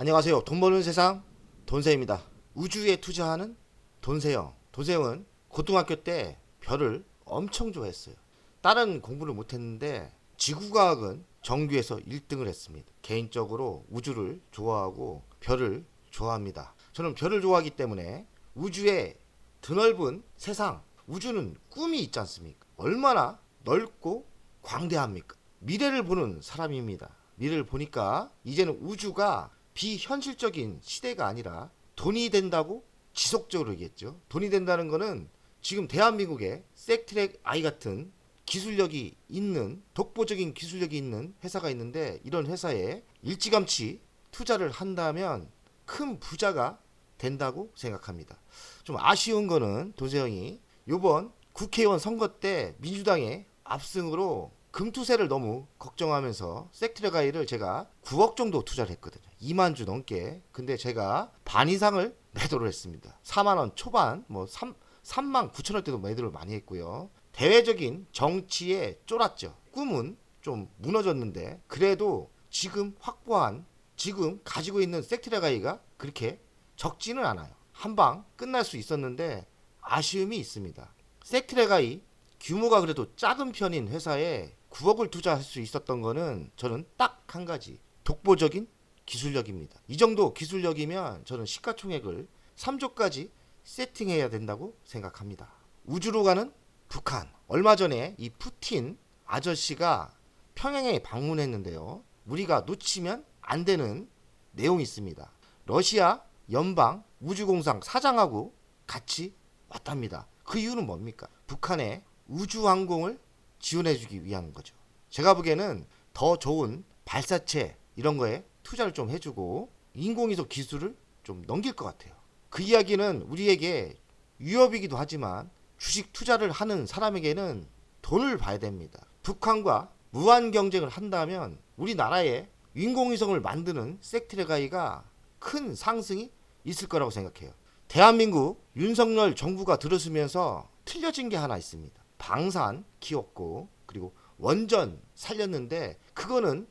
안녕하세요. 돈 버는 세상 돈세입니다. 우주에 투자하는 돈세형. 돈세형은 고등학교 때 별을 엄청 좋아했어요. 다른 공부를 못했는데 지구과학은 정규에서 1등을 했습니다. 개인적으로 우주를 좋아하고 별을 좋아합니다. 저는 별을 좋아하기 때문에 우주의 드넓은 세상, 우주는 꿈이 있지 않습니까? 얼마나 넓고 광대합니까? 미래를 보는 사람입니다. 미래를 보니까 이제는 우주가 비현실적인 시대가 아니라 돈이 된다고 지속적으로 얘기했죠. 돈이 된다는 거는 지금 대한민국에 섹트랙 아이 같은 기술력이 있는 독보적인 기술력이 있는 회사가 있는데 이런 회사에 일찌감치 투자를 한다면 큰 부자가 된다고 생각합니다. 좀 아쉬운 거는 도세형이 이번 국회의원 선거 때 민주당의 압승으로 금투세를 너무 걱정하면서 섹트랙 아이를 제가 9억 정도 투자를 했거든요. 2만 주 넘게. 근데 제가 반 이상을 매도를 했습니다. 4만 원 초반, 3만 9천 원대도 매도를 많이 했고요. 대외적인 정치에 쫄았죠. 꿈은 좀 무너졌는데 그래도 지금 확보한 지금 가지고 있는 섹트랙 아이가 그렇게 적지는 않아요. 한방 끝날 수 있었는데 아쉬움이 있습니다. 섹트랙 아이 규모가 그래도 작은 편인 회사에 9억을 투자할 수 있었던 거는 저는 딱 한 가지 독보적인 기술력입니다. 이 정도 기술력이면 저는 시가총액을 3조까지 세팅해야 된다고 생각합니다. 우주로 가는 북한. 얼마 전에 이 푸틴 아저씨가 평양에 방문했는데요. 우리가 놓치면 안 되는 내용이 있습니다. 러시아 연방 우주공상 사장하고 같이 왔답니다. 그 이유는 뭡니까? 북한의 우주항공을 지원해주기 위한 거죠. 제가 보기에는 더 좋은 발사체 이런 거에 투자를 좀 해주고 인공위성 기술을 좀 넘길 것 같아요. 그 이야기는 우리에게 위협이기도 하지만 주식 투자를 하는 사람에게는 돈을 봐야 됩니다. 북한과 무한 경쟁을 한다면 우리나라에 인공위성을 만드는 섹트랙 아이가 큰 상승이 있을 거라고 생각해요. 대한민국 윤석열 정부가 들어서면서 틀려진 게 하나 있습니다. 방산 키웠고 그리고 원전 살렸는데 그거는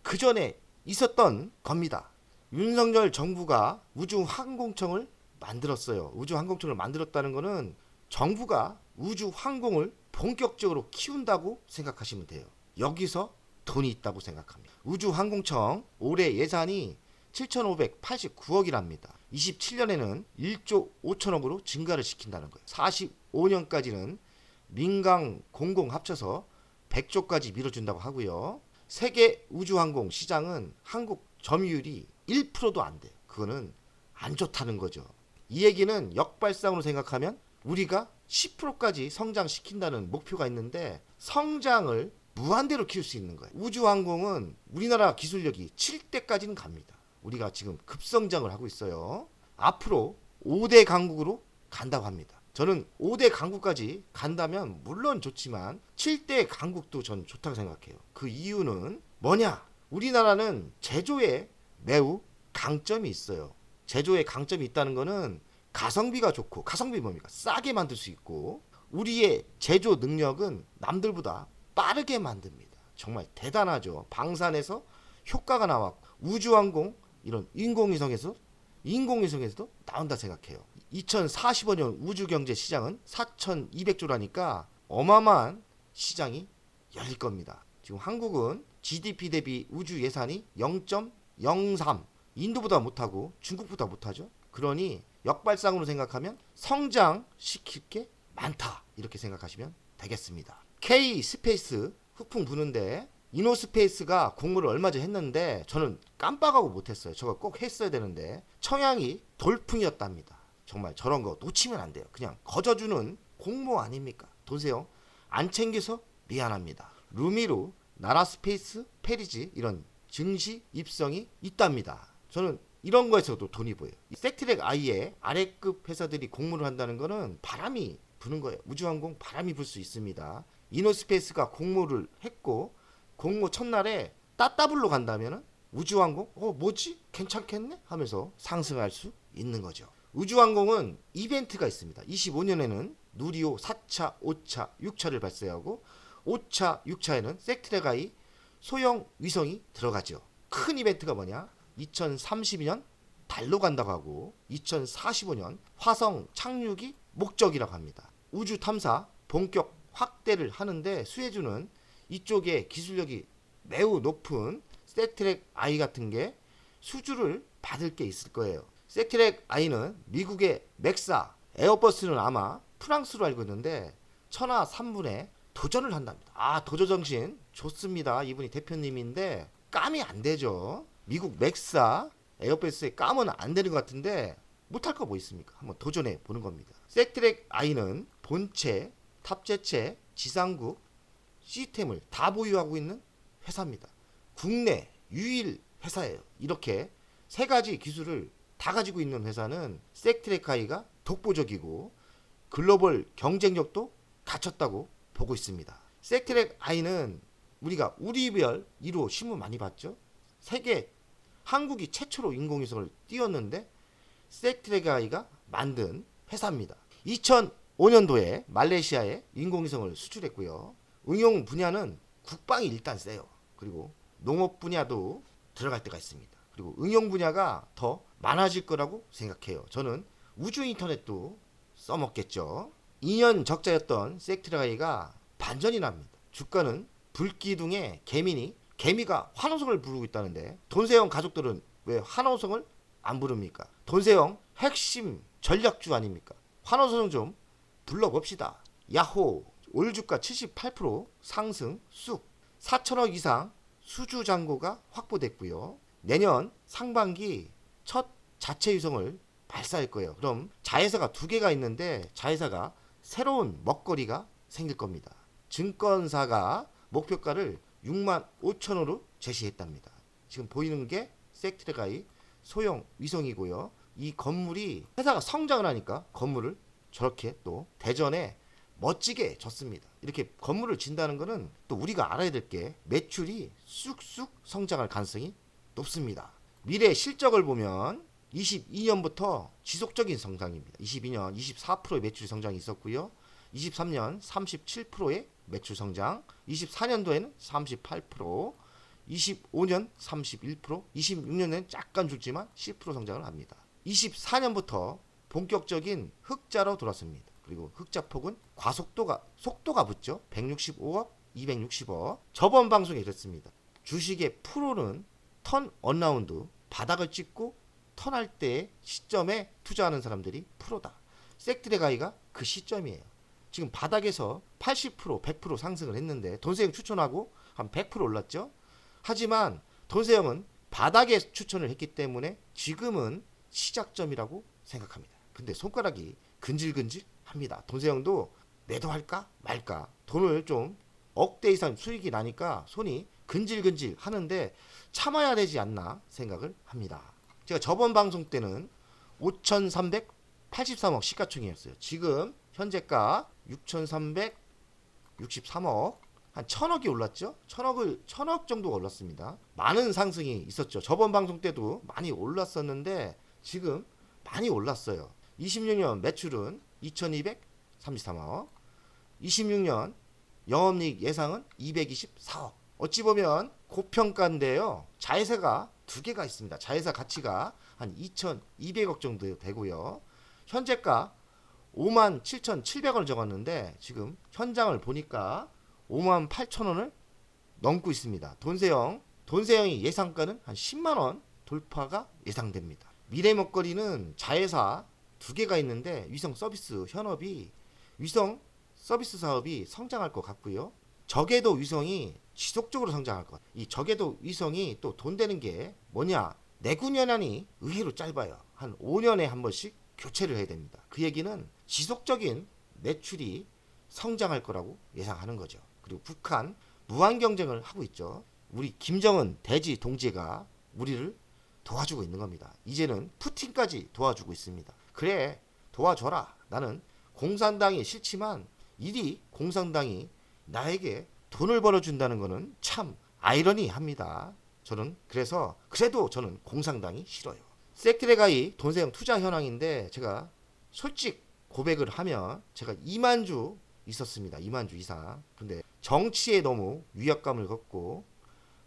그 전에 있었던 겁니다. 윤석열 정부가 우주항공청을 만들었어요. 우주항공청을 만들었다는 거는 정부가 우주항공을 본격적으로 키운다고 생각하시면 돼요. 여기서 돈이 있다고 생각합니다. 우주항공청 올해 예산이 7,589억이랍니다. 27년에는 1조 5천억으로 증가를 시킨다는 거예요. 45년까지는 민간 공공 합쳐서 100조까지 밀어준다고 하고요. 세계 우주항공 시장은 한국 점유율이 1%도 안 돼요. 그거는 안 좋다는 거죠. 이 얘기는 역발상으로 생각하면 우리가 10%까지 성장시킨다는 목표가 있는데 성장을 무한대로 키울 수 있는 거예요. 우주항공은 우리나라 기술력이 7대까지는 갑니다. 우리가 지금 급성장을 하고 있어요. 앞으로 5대 강국으로 간다고 합니다. 저는 5대 강국까지 간다면 물론 좋지만 7대 강국도 전 좋다고 생각해요. 그 이유는 뭐냐? 우리나라는 제조에 매우 강점이 있어요. 제조에 강점이 있다는 거는 가성비가 좋고, 가성비 뭡니까? 싸게 만들 수 있고, 우리의 제조 능력은 남들보다 빠르게 만듭니다. 정말 대단하죠. 방산에서 효과가 나왔고 우주항공 이런 인공위성에서도 나온다 생각해요. 2045년 우주경제 시장은 4,200조라니까 어마어마한 시장이 열릴 겁니다. 지금 한국은 GDP 대비 우주 예산이 0.03, 인도보다 못하고 중국보다 못하죠. 그러니 역발상으로 생각하면 성장시킬 게 많다 이렇게 생각하시면 되겠습니다. K 스페이스 후풍 부는데 이노스페이스가 공모를 얼마 전에 했는데 저는 깜빡하고 못했어요. 저거 꼭 했어야 되는데 청양이 돌풍이었답니다. 정말 저런 거 놓치면 안 돼요. 그냥 거저주는 공모 아닙니까? 도세요. 안 챙겨서 미안합니다. 루미루, 나라스페이스, 페리지 이런 증시 입성이 있답니다. 저는 이런 거에서도 돈이 보여요. 섹트랙 아이의 아래급 회사들이 공모를 한다는 거는 바람이 부는 거예요. 우주항공 바람이 불 수 있습니다. 이노스페이스가 공모를 했고 공모 첫날에 따따블로 간다면 우주항공 뭐지? 괜찮겠네? 하면서 상승할 수 있는 거죠. 우주항공은 이벤트가 있습니다. 25년에는 누리호 4차, 5차, 6차를 발사하고 5차, 6차에는 섹트랙 아이 소형 위성이 들어가죠. 큰 이벤트가 뭐냐? 2032년 달로 간다고 하고 2045년 화성 착륙이 목적이라고 합니다. 우주 탐사 본격 확대를 하는데 수혜주는 이쪽에 기술력이 매우 높은 스태트렉 I 같은 게 수주를 받을 게 있을 거예요. 스태트렉 I는 미국의 맥사, 에어버스는 아마 프랑스로 알고 있는데 천하 3분에 도전을 한답니다. 도저정신 좋습니다. 이분이 대표님인데 감이 안 되죠. 미국 맥사, 에어버스에 감은 안 되는 것 같은데 못할 거 뭐 있습니까? 한번 도전해 보는 겁니다. 스태트렉 I는 본체, 탑재체, 지상국, 시스템을 다 보유하고 있는 회사입니다. 국내 유일 회사예요. 이렇게 세 가지 기술을 다 가지고 있는 회사는 스태트렉 I가 독보적이고 글로벌 경쟁력도 갖췄다고 보고 있습니다. 스태트렉 I는 우리가 우리별 1호 신문 많이 봤죠. 세계 한국이 최초로 인공위성을 띄웠는데 스태트렉 I가 만든 회사입니다. 2005년도에 말레이시아에 인공위성을 수출했고요. 응용 분야는 국방이 일단 세요. 그리고 농업 분야도 들어갈 때가 있습니다. 그리고 응용 분야가 더 많아질 거라고 생각해요. 저는 우주 인터넷도 써먹겠죠. 2년 적자였던 스태트렉 I가 반전이 납니다. 주가는 불기둥에 개미가 환호성을 부르고 있다는데 돈세영 가족들은 왜 환호성을 안 부릅니까? 돈세영 핵심 전략주 아닙니까? 환호성 좀 불러봅시다. 야호 올 주가 78% 상승 쑥 4천억 이상 수주 잔고가 확보됐고요. 내년 상반기 첫 자체 유성을 발사할 거예요. 그럼 자회사가 2개가 있는데 자회사가 새로운 먹거리가 생길 겁니다. 증권사가 목표가를 6만 5천으로 제시했답니다. 지금 보이는 게 스태트렉 I 소형 위성이고요. 이 건물이 회사가 성장을 하니까 건물을 저렇게 또 대전에 멋지게 졌습니다. 이렇게 건물을 진다는 것은 또 우리가 알아야 될 게 매출이 쑥쑥 성장할 가능성이 높습니다. 미래 실적을 보면 22년부터 지속적인 성장입니다. 22년 24%의 매출 성장이 있었고요. 23년 37%의 매출 성장, 24년도에는 38%, 25년 31%, 26년에는 약간 줄지만 10% 성장을 합니다. 24년부터 본격적인 흑자로 돌았습니다. 그리고 흑자 폭은 속도가 붙죠. 165억, 260억. 저번 방송에 이랬습니다. 주식의 프로는 턴 언라운드 바닥을 찍고 턴할 때 시점에 투자하는 사람들이 프로다. 스태트렉 I가 그 시점이에요. 지금 바닥에서 80%, 100% 상승을 했는데 돈세영 추천하고 한 100% 올랐죠. 하지만 돈세영은 바닥에 추천을 했기 때문에 지금은 시작점이라고 생각합니다. 근데 손가락이 근질근질 합니다. 돈세영도 매도할까 말까. 돈을 좀 억대 이상 수익이 나니까 손이 근질근질 하는데 참아야 되지 않나 생각을 합니다. 제가 저번 방송 때는 5,383억 시가총액이었어요. 지금 현재가 6,363억, 한 1,000억이 올랐죠? 1,000억 정도가 올랐습니다. 많은 상승이 있었죠. 저번 방송 때도 많이 올랐었는데 지금 많이 올랐어요. 26년 매출은 2,233억, 26년 영업이익 예상은 224억. 어찌 보면 고평가인데요. 자회사가 2개가 있습니다. 자회사 가치가 한 2,200억 정도 되고요. 현재가 57,700원을 적었는데 지금 현장을 보니까 58,000원을 넘고 있습니다. 돈세영이 예상가는 한 10만원 돌파가 예상됩니다. 미래 먹거리는 자회사 2개가 있는데 위성 서비스 현업이 위성 서비스 사업이 성장할 것 같고요. 저궤도 위성이 지속적으로 성장할 것. 이 저궤도 위성이 또 돈 되는 게 뭐냐? 내구년한이 의외로 짧아요. 한 5년에 한 번씩 교체를 해야 됩니다. 그 얘기는 지속적인 매출이 성장할 거라고 예상하는 거죠. 그리고 북한 무한 경쟁을 하고 있죠. 우리 김정은 대지 동지가 우리를 도와주고 있는 겁니다. 이제는 푸틴까지 도와주고 있습니다. 그래, 도와줘라. 나는 공산당이 싫지만 이리 공산당이 나에게 돈을 벌어준다는 거는 참 아이러니합니다. 그래도 저는 공산당이 싫어요. 스태트렉 I 돈세영 투자 현황인데 제가 솔직 고백을 하면 제가 2만 주 있었습니다. 2만 주 이상. 근데 정치에 너무 위압감을 갖고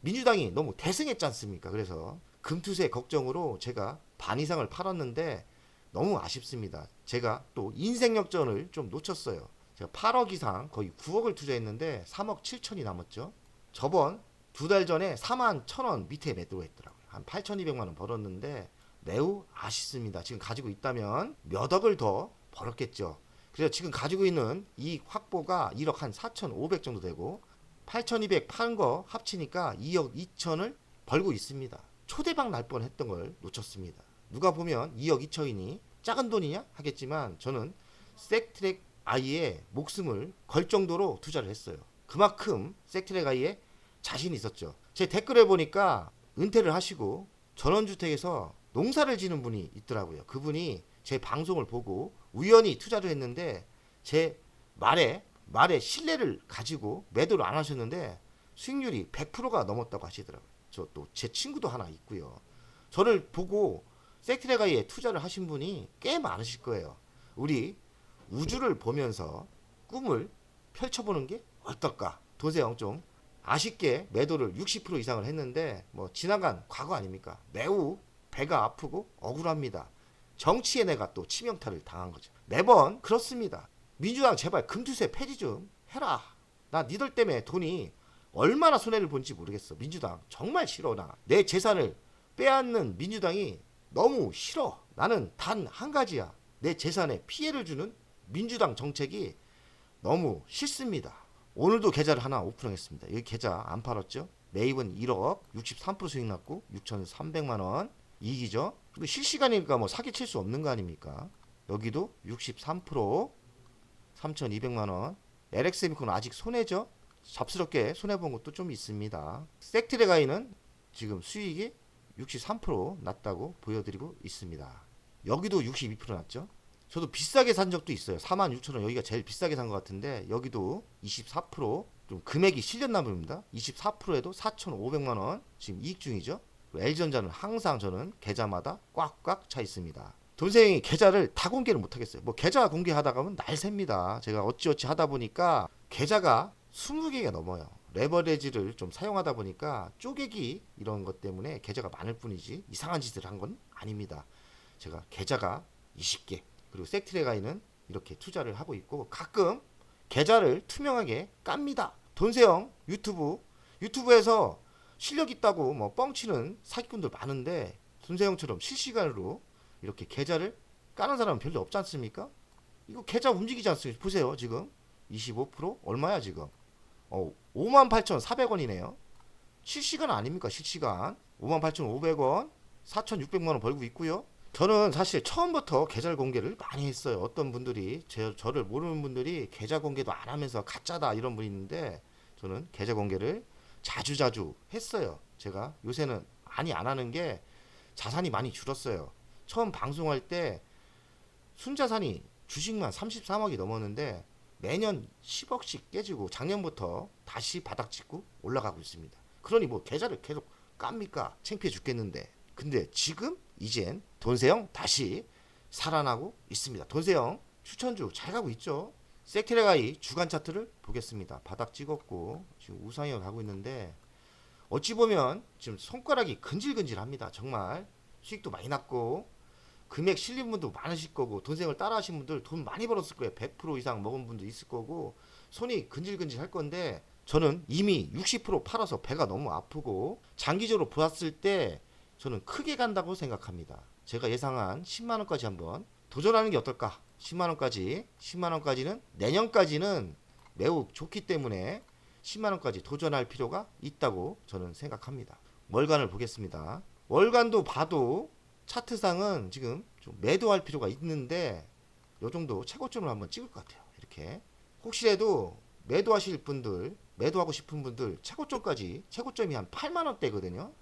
민주당이 너무 대승했지 않습니까? 그래서 금투세 걱정으로 제가 반 이상을 팔았는데 너무 아쉽습니다. 제가 또 인생 역전을 좀 놓쳤어요. 제가 8억 이상 거의 9억을 투자했는데 3억 7천이 남았죠. 저번 2달 전에 4만 1,000원 밑에 매도했더라고요. 한 8,200만 원 벌었는데 매우 아쉽습니다. 지금 가지고 있다면 몇 억을 더 벌었겠죠. 그래서 지금 가지고 있는 이익 확보가 1억 한 4,500 정도 되고 8,200 판 거 합치니까 2억 2천을 벌고 있습니다. 초대박 날 뻔했던 걸 놓쳤습니다. 누가 보면 2억 2천이니 작은 돈이냐 하겠지만 저는 섹트랙 아이의 목숨을 걸 정도로 투자를 했어요. 그만큼 섹트랙 아이에 자신이 있었죠. 제 댓글에 보니까 은퇴를 하시고 전원주택에서 농사를 지는 분이 있더라고요. 그분이 제 방송을 보고 우연히 투자를 했는데 제 말에 신뢰를 가지고 매도를 안 하셨는데 수익률이 100%가 넘었다고 하시더라고요. 저 또 제 친구도 하나 있고요. 저를 보고 섹트레가이에 투자를 하신 분이 꽤 많으실 거예요. 우리 우주를 보면서 꿈을 펼쳐보는 게 어떨까? 도세형 좀 아쉽게 매도를 60% 이상을 했는데 뭐 지나간 과거 아닙니까? 매우 배가 아프고 억울합니다. 정치에 내가 또 치명타를 당한 거죠. 매번 그렇습니다. 민주당 제발 금투세 폐지 좀 해라. 나 니들 때문에 돈이 얼마나 손해를 본지 모르겠어. 민주당 정말 싫어. 나 내 재산을 빼앗는 민주당이 너무 싫어. 나는 단 한 가지야. 내 재산에 피해를 주는 민주당 정책이 너무 싫습니다. 오늘도 계좌를 하나 오픈하겠습니다. 여기 계좌 안 팔았죠? 매입은 1억 63% 수익 났고 6,300만 원 이익이죠. 실시간이니까 뭐 사기 칠 수 없는 거 아닙니까? 여기도 63% 3,200만 원. LX미콘은 아직 손해죠. 잡스럽게 손해 본 것도 좀 있습니다. 섹트레가이는 지금 수익이 63% 났다고 보여드리고 있습니다. 여기도 62% 났죠. 저도 비싸게 산 적도 있어요. 46,000원 여기가 제일 비싸게 산 것 같은데 여기도 24%좀 금액이 실렸나 봅니다. 24%에도 4,500만 원 지금 이익 중이죠. L전자는 항상 저는 계좌마다 꽉꽉 차 있습니다. 돈생이 계좌를 다 공개를 못 하겠어요. 뭐 계좌 공개하다 가면 날 셉니다. 제가 어찌어찌 하다 보니까 계좌가 20개가 넘어요. 레버리지를 좀 사용하다 보니까 쪼개기 이런 것 때문에 계좌가 많을 뿐이지 이상한 짓을 한 건 아닙니다. 제가 계좌가 20개 그리고 섹트레가이는 이렇게 투자를 하고 있고 가끔 계좌를 투명하게 깝니다. 돈세형 유튜브에서 실력 있다고 뭐 뻥치는 사기꾼들 많은데 돈세형처럼 실시간으로 이렇게 계좌를 까는 사람은 별로 없지 않습니까? 이거 계좌 움직이지 않습니까? 보세요 지금 25% 얼마야 지금 58,400원이네요. 실시간 아닙니까 실시간 58,500원 4,600만 원 벌고 있고요. 저는 사실 처음부터 계좌 공개를 많이 했어요. 어떤 분들이 저를 모르는 분들이 계좌 공개도 안 하면서 가짜다 이런 분이 있는데 저는 계좌 공개를 자주 했어요. 제가 요새는 많이 안 하는 게 자산이 많이 줄었어요. 처음 방송할 때 순자산이 주식만 33억이 넘었는데 매년 10억씩 깨지고 작년부터 다시 바닥 찍고 올라가고 있습니다. 그러니 뭐 계좌를 계속 깝니까? 창피해 죽겠는데. 근데 지금 이젠 돈세형 다시 살아나고 있습니다. 돈세형 추천주 잘 가고 있죠. 섹트레가이 주간 차트를 보겠습니다. 바닥 찍었고 지금 우상향 가고 있는데 어찌 보면 지금 손가락이 근질근질합니다. 정말 수익도 많이 났고 금액 실린 분도 많으실 거고 돈생을 따라 하신 분들 돈 많이 벌었을 거예요. 100% 이상 먹은 분도 있을 거고 손이 근질근질 할 건데 저는 이미 60% 팔아서 배가 너무 아프고 장기적으로 보았을 때 저는 크게 간다고 생각합니다. 제가 예상한 10만원까지 한번 도전하는 게 어떨까? 10만원까지는 내년까지는 매우 좋기 때문에 10만원까지 도전할 필요가 있다고 저는 생각합니다. 월간을 보겠습니다. 월간도 봐도 차트상은 지금 좀 매도할 필요가 있는데 요 정도 최고점을 한번 찍을 것 같아요. 이렇게 혹시라도 매도하실 분들 매도하고 싶은 분들 최고점이 한 8만원대거든요.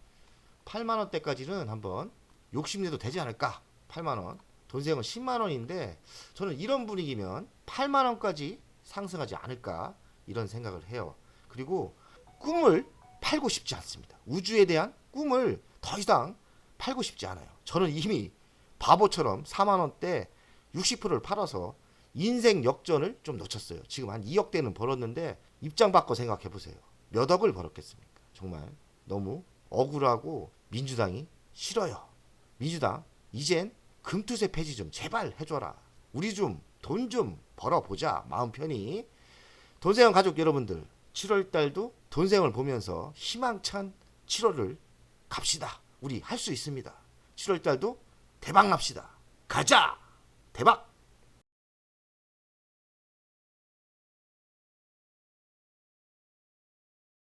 8만원대까지는 한번 욕심내도 되지 않을까. 8만원 돈세형은 10만원인데 저는 이런 분위기면 8만원까지 상승하지 않을까 이런 생각을 해요. 그리고 꿈을 팔고 싶지 않습니다. 우주에 대한 꿈을 더 이상 팔고 싶지 않아요. 저는 이미 바보처럼 4만원대 60%를 팔아서 인생 역전을 좀 놓쳤어요. 지금 한 2억대는 벌었는데 입장 바꿔 생각해 보세요. 몇 억을 벌었겠습니까? 정말 너무 억울하고 민주당이 싫어요. 민주당 이젠 금투세 폐지 좀 제발 해줘라. 우리 좀 돈 좀 벌어보자 마음 편히. 돈세형 가족 여러분들 7월달도 돈세형을 보면서 희망찬 7월을 갑시다. 우리 할 수 있습니다. 7월달도 대박 납시다. 가자. 대박.